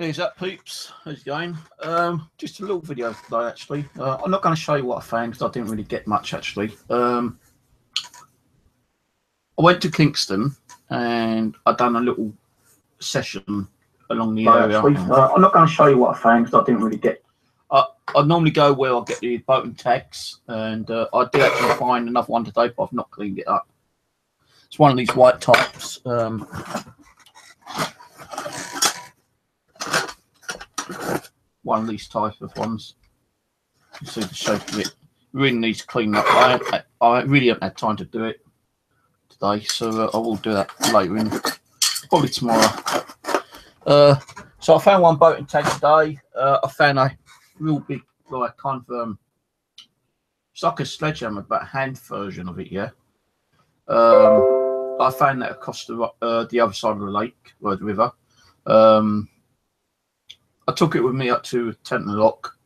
Here's that, peeps. How's it going? Just a little video today, actually. I'm not going to show you what I found because I didn't really get much, actually. I went to Kingston and I done a little session along the area. Actually, I'm not going to show you what I found because I didn't really get. I normally go where I get the boat and tags, and I did actually find another one today, but I've not cleaned it up. It's one of these white types. One of these type of ones. You see the shape of it. Really needs cleaning up. I really haven't had time to do it today, so I will do that later in, probably tomorrow. So I found one boat and tag today. I found a real big, like kind of it's like a sledgehammer, but a hand version of it. Yeah. I found that across the other side of the lake, or the river. I took it with me up to Tenton Lock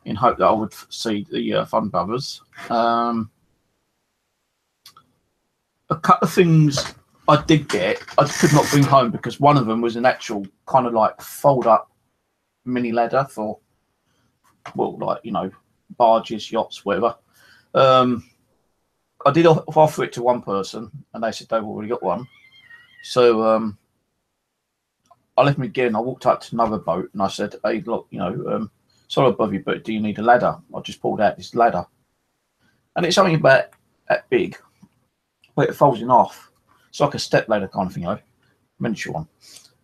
in hope that I would see the Fun Brothers. A couple of things I did get, I could not bring home because one of them was an actual kind of like fold up mini ladder for, well, like, you know, barges, yachts, whatever. I did offer it to one person and they said they've already got one. So I left me again. I walked up to another boat and I said, hey, look, you know, sorry above you, but do you need a ladder? I just pulled out this ladder. And it's only about that big, but it folds in half. It's like a step ladder kind of thing, you know, miniature one.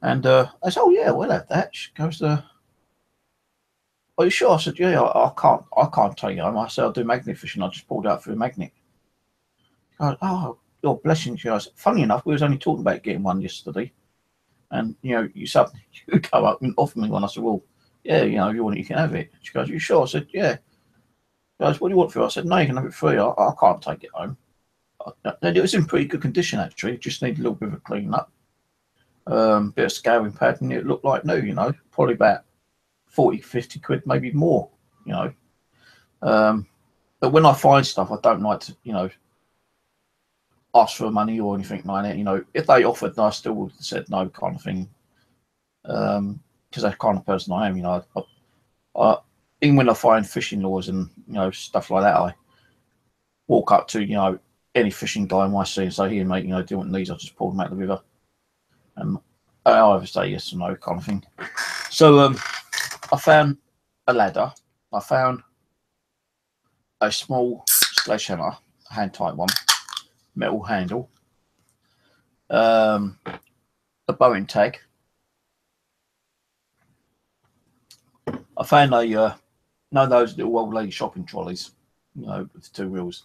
And I said, oh, yeah, we'll have that. She goes, are you sure? I said, yeah, I can't take it home. I said, I'll do magnet fishing. I just pulled out through a magnet. I goes, oh, your blessing. She goes, funny enough, we was only talking about getting one yesterday. And, you know, you come up and offer me one. I said, well, yeah, you know, if you want it, you can have it. She goes, you sure? I said, yeah. She goes, what do you want for it? I said, no, you can have it free. I can't take it home. And it was in pretty good condition, actually. It just needed a little bit of a clean up. Bit of scouring pad, and it looked like new, you know, probably about 40, 50 quid, maybe more, you know. But when I find stuff, I don't like to, you know, ask for money or anything like that. You know, if they offered, I still would have said no, kind of thing. Because that's the kind of person I am, you know. Even when I find fishing lures and, you know, stuff like that, I walk up to, you know, any fishing guy I might see and say, here, mate, you know, do you want these? I just pull them out of the river. And I either say yes or no, kind of thing. So I found a ladder. I found a small sledgehammer, hand tight one, metal handle, a Bowen tag. I found none of those little old lady shopping trolleys, you know, with two wheels.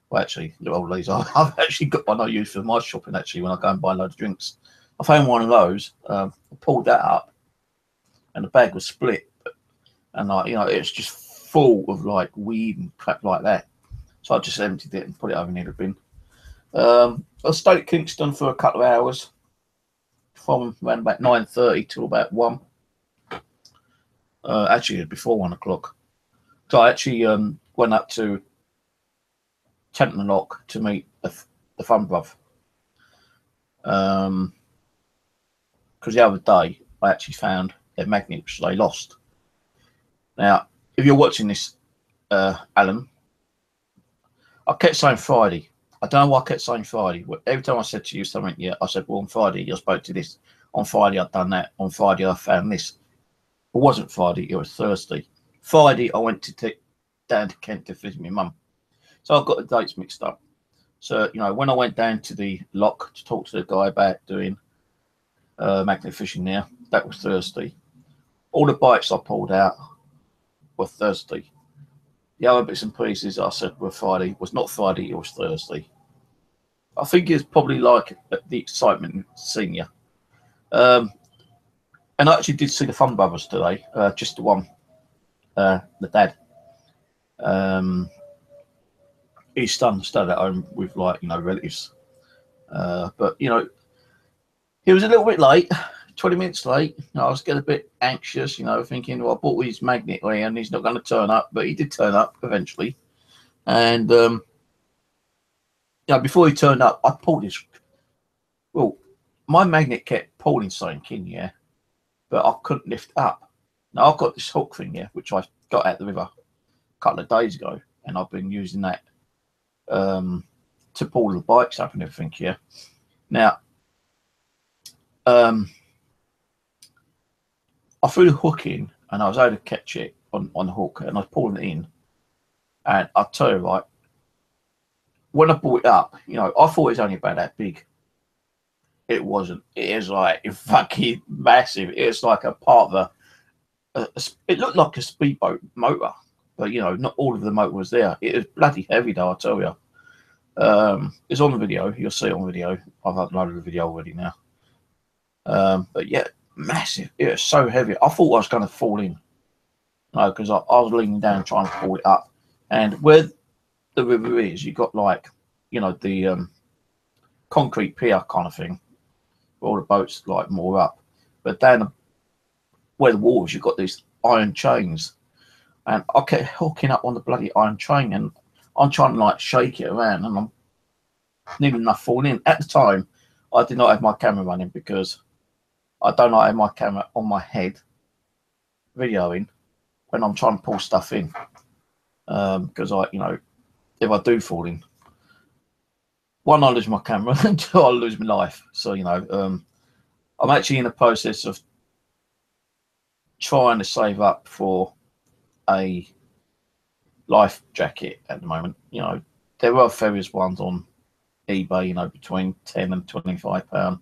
Well, actually, little old ladies, I've actually got one I use for my shopping, actually, when I go and buy a load of drinks. I found one of those, I pulled that up, and the bag was split. And, like, you know, it's just full of, like, weed and crap like that. So I just emptied it and put it over near the bin. I stayed at Kingston for a couple of hours, from around about 9:30 till about 1. Actually, before 1 o'clock. So I actually went up to Tenton Lock to meet the Fun Bruv. Because the other day I actually found their magnet which they lost. Now, if you're watching this, Alan, I kept saying Friday. I don't know why I kept saying Friday. Every time I said to you something, yeah, I said, well, on Friday I spoke to this. On Friday I'd done that. On Friday I found this. It wasn't Friday, it was Thursday. Friday I went to down to Kent to visit my mum. So I've got the dates mixed up. So, you know, when I went down to the lock to talk to the guy about doing magnet fishing there, that was Thursday. All the bites I pulled out were Thursday. The other bits and pieces I said were Friday. It was not Friday, it was Thursday. I think it's probably like the excitement seeing you. And I actually did see the Fun Brothers today, just the one, the dad. His son stayed at home with, like, you know, relatives. But, you know, he was a little bit late, 20 minutes late. You know, I was getting a bit anxious, you know, thinking, well, I bought his magnet and he's not going to turn up, but he did turn up eventually. And, you know, before he turned up, I pulled his, well, my magnet kept pulling something in, yeah. but I couldn't lift up. Now I've got this hook thing here, which I got at the river a couple of days ago, and I've been using that to pull the bikes up and everything here. Now, I threw the hook in, and I was able to catch it on the hook, and I was pulling it in. And I'll tell you, right, when I brought it up, you know, I thought it was only about that big. It wasn't. It is like fucking massive. It's like a part of it looked like a speedboat motor, but you know, not all of the motor was there. It was bloody heavy, though, I tell you. It's on the video. You'll see it on video. I've uploaded the video already now. But yeah, massive. It was so heavy. I thought I was going to fall in. No, because I was leaning down trying to pull it up. And where the river is, you got like, you know, the concrete pier kind of thing, where all the boats like moor up. But down where the water is, you've got these iron chains. And I kept hooking up on the bloody iron chain, and I'm trying to like shake it around, and I'm nearly enough falling in. At the time, I did not have my camera running because I don't like have my camera on my head videoing when I'm trying to pull stuff in. Because I, you know, if I do fall in, one, I lose my camera, and two, I lose my life. So, you know, I'm actually in the process of trying to save up for a life jacket at the moment. You know, there are various ones on eBay, you know, between £10 and £25.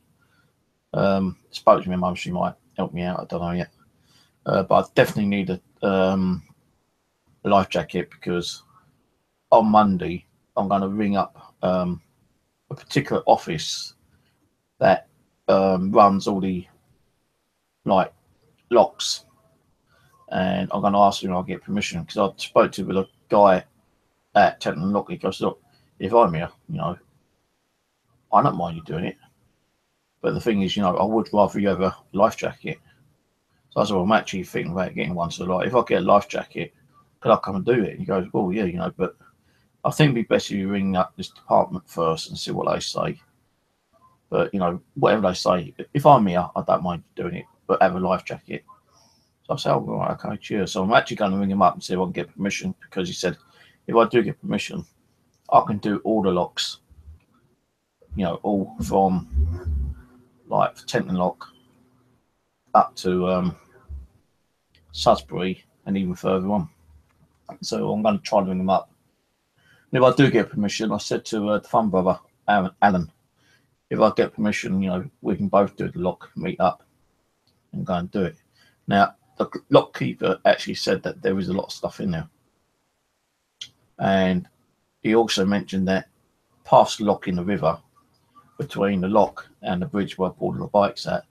Spoke to my mum, she might help me out, I don't know yet. But I definitely need a life jacket, because on Monday I'm going to ring up a particular office that runs all the like locks, and I'm going to ask them if I'll get permission, because I spoke to a guy at Tenton Lock. He goes, look, if I'm here, you know, I don't mind you doing it, but the thing is, you know, I would rather you have a life jacket. So I said, well, I'm actually thinking about getting one. So like, if I get a life jacket, could I come and do it? And he goes, well, yeah, you know, but I think it'd be better if you ring up this department first and see what they say. But, you know, whatever they say, if I'm here, I don't mind doing it, but have a life jacket. So I said, oh, right, okay, cheers. So I'm actually going to ring him up and see if I can get permission, because he said, if I do get permission, I can do all the locks, you know, all from like Tenton Lock up to Sudbury and even further on. So I'm going to try to ring him up. And if I do get permission, I said to the fun brother, Alan, if I get permission, you know, we can both do the lock, meet up and go and do it. Now, the lock keeper actually said that there is a lot of stuff in there. And he also mentioned that past the lock in the river, between the lock and the bridge where I pulled the bikes at,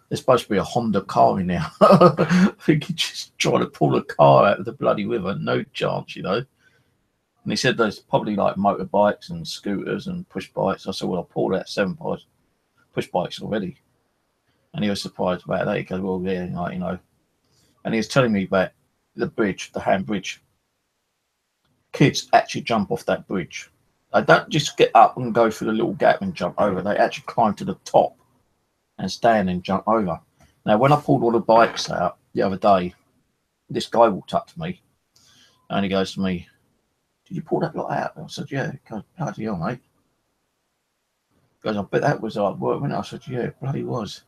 there's supposed to be a Honda car in there. I think he's just trying to pull a car out of the bloody river. No chance, you know. And he said there's probably like motorbikes and scooters and push bikes. I said, well, I pulled out 7 push bikes already. And he was surprised about that. He goes, well, yeah, like, you know. And he was telling me about the bridge, the hand bridge. Kids actually jump off that bridge. They don't just get up and go through the little gap and jump over. They actually climb to the top and stand and jump over. Now, when I pulled all the bikes out the other day, this guy walked up to me and he goes to me, did you pull that lot out? I said, yeah. He goes, bloody hell, mate. He goes, I bet that was hard work, wasn't it? I said, yeah, it bloody was.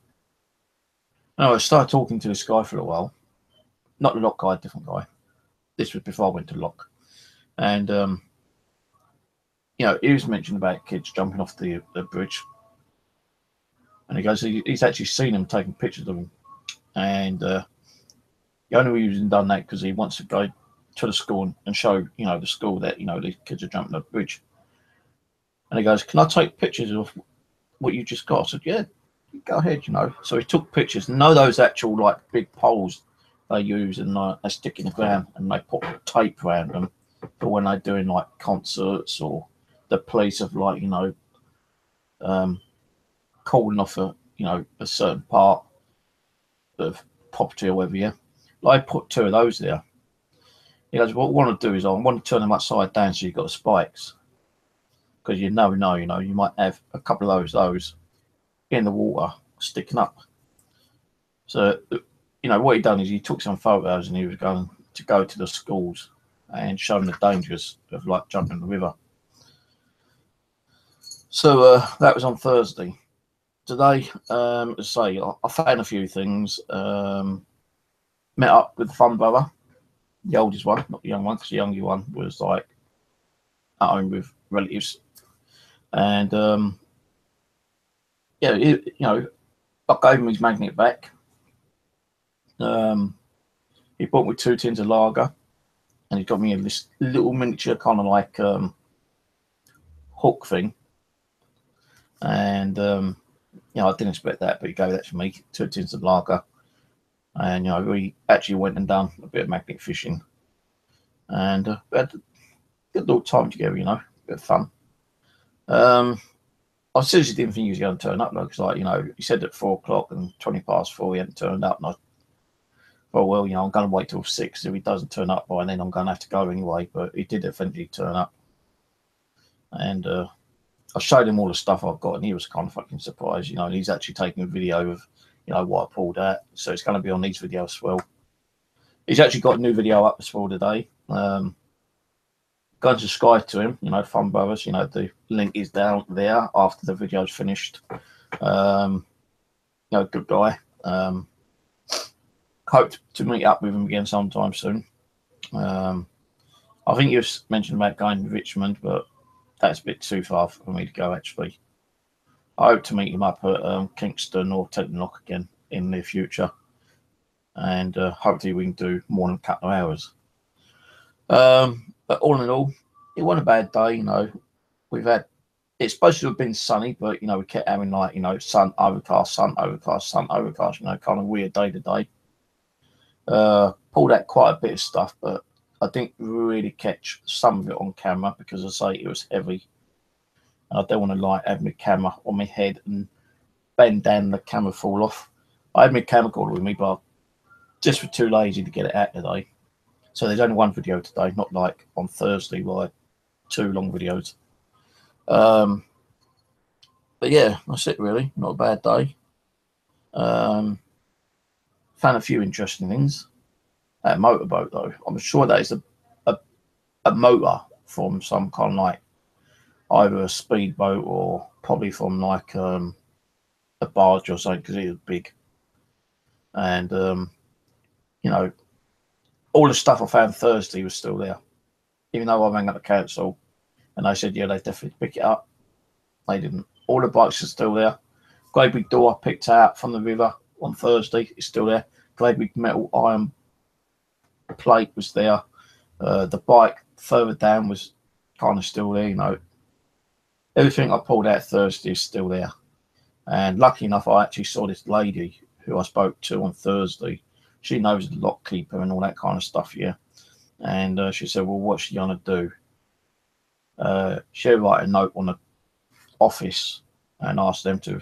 And I started talking to this guy for a while. Not the lock guy, a different guy. This was before I went to lock. And, you know, he was mentioning about kids jumping off the bridge. And he goes, he's actually seen them taking pictures of him. And the only reason he's done that because he wants to go to the school and show, you know, the school that, you know, these kids are jumping off the bridge. And he goes, can I take pictures of what you just got? I said, yeah, go ahead, you know. So he took pictures. No, those actual, like, big poles they use and they stick in the ground and they put tape around them for when they're doing, like, concerts or the police of, like, you know, calling off a, you know, a certain part of property or whatever, yeah. Like, I put 2 of those there. He goes, what I want to do is I want to turn them upside down so you've got the spikes. Because you never know, you know, you might have a couple of those in the water sticking up. So you know, what he done is he took some photos and he was going to go to the schools and show them the dangers of like jumping the river. So that was on Thursday. Today, as I say, I found a few things. Met up with the fun brother, the oldest one, not the young one, because the younger one was like at home with relatives. And yeah, you know, I gave him his magnet back. He bought me 2 tins of lager, and he got me this little miniature kind of like hook thing. And you know, I didn't expect that, but he gave that to me, 2 tins of lager. And you know, we actually went and done a bit of magnet fishing, and we had a good little time together. You know, a bit of fun. I seriously didn't think he was going to turn up though, because like, you know, he said at 4 o'clock and 20 past 4 he hadn't turned up, and I thought, well, you know, I'm going to wait till 6. If he doesn't turn up by then, I'm going to have to go anyway. But he did eventually turn up, and I showed him all the stuff I've got, and he was kind of fucking surprised. You know, and he's actually taking a video of, you know, what I pulled out, so it's going to be on these videos as well. He's actually got a new video up as well today. Go and subscribe to him, you know, Fun Brothers. You know, the link is down there after the video's finished. You know, good guy. Hope to meet up with him again sometime soon. I think you mentioned about going to Richmond, but that's a bit too far for me to go, actually. I hope to meet him up at Kingston or Tenterlock again in the future, and hopefully we can do more than a couple of hours. But all in all, it wasn't a bad day. You know, it's supposed to have been sunny, but you know, we kept having like, you know, sun, overcast, sun, overcast, sun, overcast. You know, kind of weird day to day. Pulled out quite a bit of stuff, but I didn't really catch some of it on camera because, as I say, it was heavy. And I don't want to like have my camera on my head and bend down and the camera fall off. I had my camcorder with me, but I just was too lazy to get it out today. So there's only one video today, not like on Thursday where I had 2 long videos. But yeah, that's it really. Not a bad day. Found a few interesting things. That motorboat though, I'm sure that is a motor from some kind of like either a speedboat or probably from like a barge or something, because it was big. And you know, all the stuff I found Thursday was still there, even though I rang up the council and they said, yeah, they definitely pick it up. They didn't. All the bikes are still there. Great big door I picked out from the river on Thursday is still there. Great big metal iron plate was there. The bike further down was kind of still there. You know, everything I pulled out Thursday is still there. And lucky enough, I actually saw this lady who I spoke to on Thursday. She knows the lock keeper and all that kind of stuff, yeah. And she said, well, what's she going to do? She'll write a note on the office and ask them to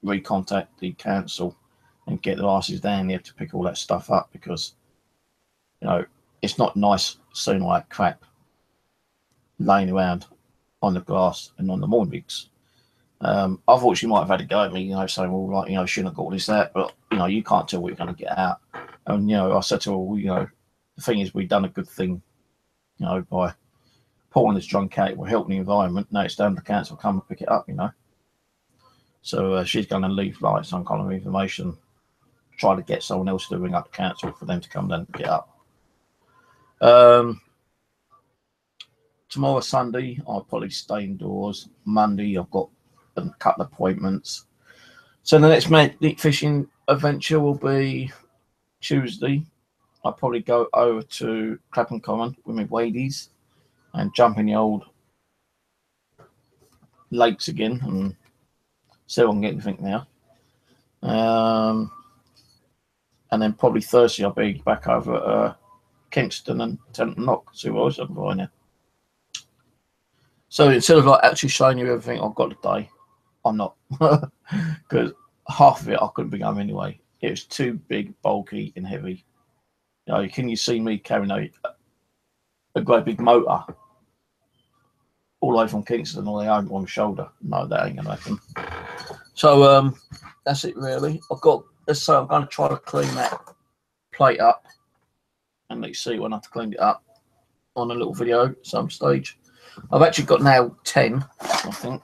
recontact the council and get their asses down there to pick all that stuff up, because, you know, it's not nice seeing all that crap laying around on the grass and on the Moorings. I thought she might have had a go at me, you know, saying, well, like, you know, shouldn't have got all this, that, but, you know, you can't tell what you're going to get out. And, you know, I said to her, well, you know, the thing is, we've done a good thing, you know, by pulling this junk out, we're helping the environment. Now it's down to the council, come and pick it up, you know. So she's going to leave like some kind of information, try to get someone else to ring up the council for them to come down and pick it up. Tomorrow, Sunday, I'll probably stay indoors. Monday, I've got a couple of appointments. So the next magnet fishing adventure will be Tuesday. I'll probably go over to Clapham Common with my wadies and jump in the old lakes again and see if I can get anything there. And then probably Thursday I'll be back over at Kingston and Tenterlock, see what else I can find there. So instead of like actually showing you everything I've got today, I'm not, because half of it I couldn't bring home anyway. It was too big, bulky, and heavy. You know, can you see me carrying a great big motor all the way from Kingston all the way home on my shoulder? No, that ain't gonna happen. So that's it really. I've got, let's say I'm going to try to clean that plate up, and let's see when I have to clean it up on a little video at some stage. I've actually got now 10, I think.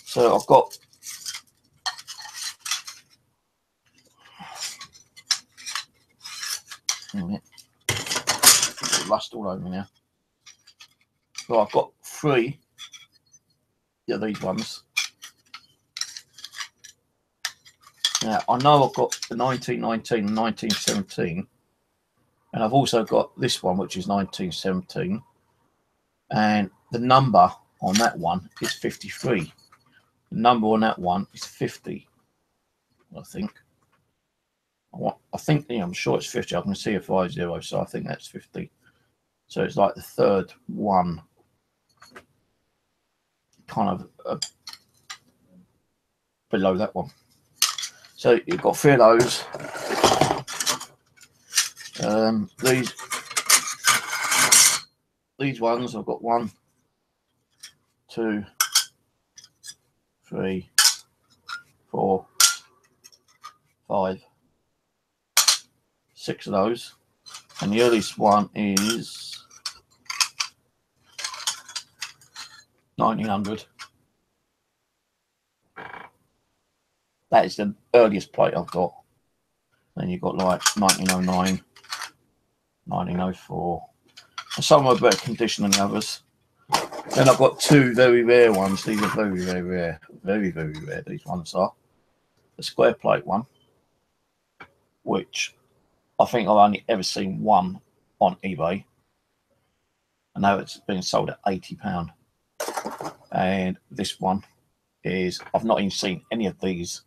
So I've got rust all over me now. So I've got 3 of these ones. Now I know I've got the 1919 and 1917, and I've also got this one which is 1917, and the number on that one is 53. The number on that one is 50, I think. I think, yeah, I'm sure it's 50. I can see a 50, so I think that's 50. So it's like the third one, kind of below that one. So you've got 3 of those. These ones, I've got 1, 2, 3, 4, 5, 6 of those, and the earliest one is 1900. That is the earliest plate I've got. Then you've got like 1909, 1904, and some are better condition than the others. Then I've got 2 very rare ones. These are very, very rare. Very, very rare, these ones are. The square plate one, which I think I've only ever seen one on eBay. I know it's been sold at £80. And this one is, I've not even seen any of these.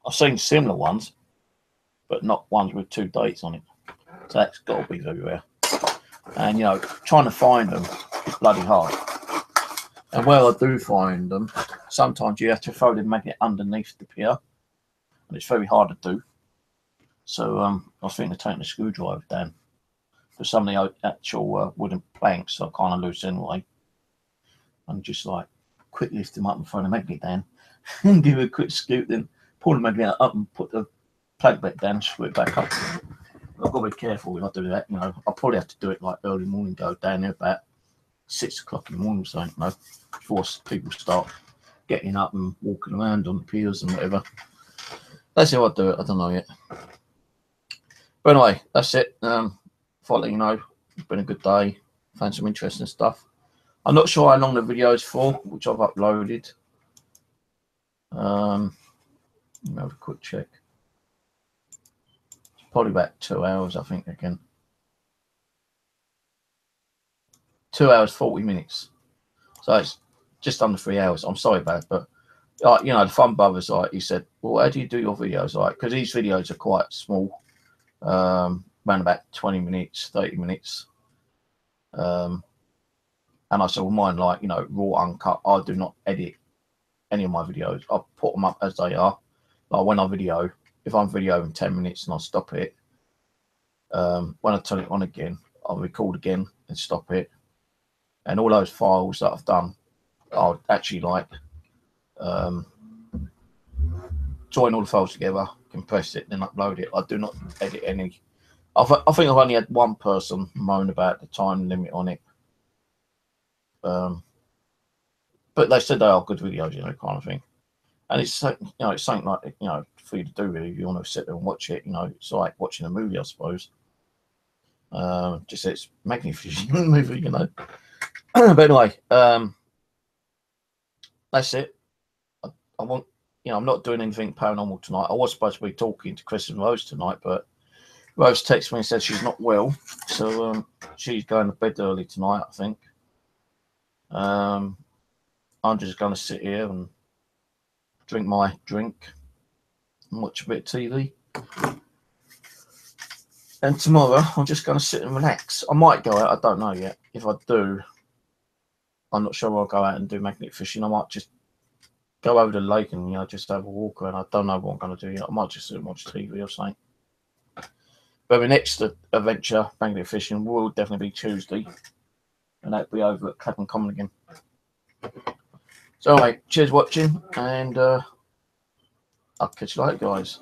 I've seen similar ones, but not ones with 2 dates on it. So that's got to be very rare. And, you know, trying to find them is bloody hard. And where I do find them, sometimes you have to throw the magnet underneath the pier, and it's very hard to do. So I was thinking of taking the screwdriver down, for some of the actual wooden planks are kind of loose anyway, and just like quick lift them up and throw the magnet down and give it a quick scoot, then pull the magnet up and put the plank back down, screw it back up. I've got to be careful when I do that, you know. I'll probably have to do it like early morning, go down there about 6 o'clock in the morning, so, you know, before people start getting up and walking around on the piers and whatever. That's how I do it. I don't know yet. But anyway, that's it. Thought I'd let you know, it's been a good day. Found some interesting stuff. I'm not sure how long the video is for, which I've uploaded. Let me have a quick check. It's probably about 2 hours, I think, again. 2 hours, 40 minutes. So it's just under 3 hours. I'm sorry about it, but you know, the Fun Brothers, like, he said, well, how do you do your videos? Like, because these videos are quite small, around about 20 minutes, 30 minutes. And I said, well, mine, like, you know, raw, uncut. I do not edit any of my videos. I put them up as they are. Like, when I video, if I'm videoing 10 minutes and I stop it, when I turn it on again, I'll record again and stop it. And all those files that I've done, I'll actually, like, join all the files together, compress it, then upload it. I do not edit any. I think I've only had one person moan about the time limit on it. But they said they are good videos, you know, kind of thing. And it's, you know, it's something like, you know, for you to do really. If you want to sit there and watch it, you know, it's like watching a movie, I suppose. Just it's magnificent movie, you know. But anyway, that's it. I want, you know, I'm not doing anything paranormal tonight. I was supposed to be talking to Chris and Rose tonight, but Rose texted me and said she's not well, so she's going to bed early tonight, I think. I'm just going to sit here and drink my drink and watch a bit of TV. And tomorrow, I'm just going to sit and relax. I might go out, I don't know yet. If I do, I'm not sure I'll go out and do magnet fishing. I might just go over the lake and, you know, just have a walk around. I don't know what I'm going to do yet. I might just sit and watch TV or something. But the next adventure, magnet fishing, will definitely be Tuesday. And that'll be over at Clapham Common again. So, anyway, cheers for watching, and I'll catch you later, guys.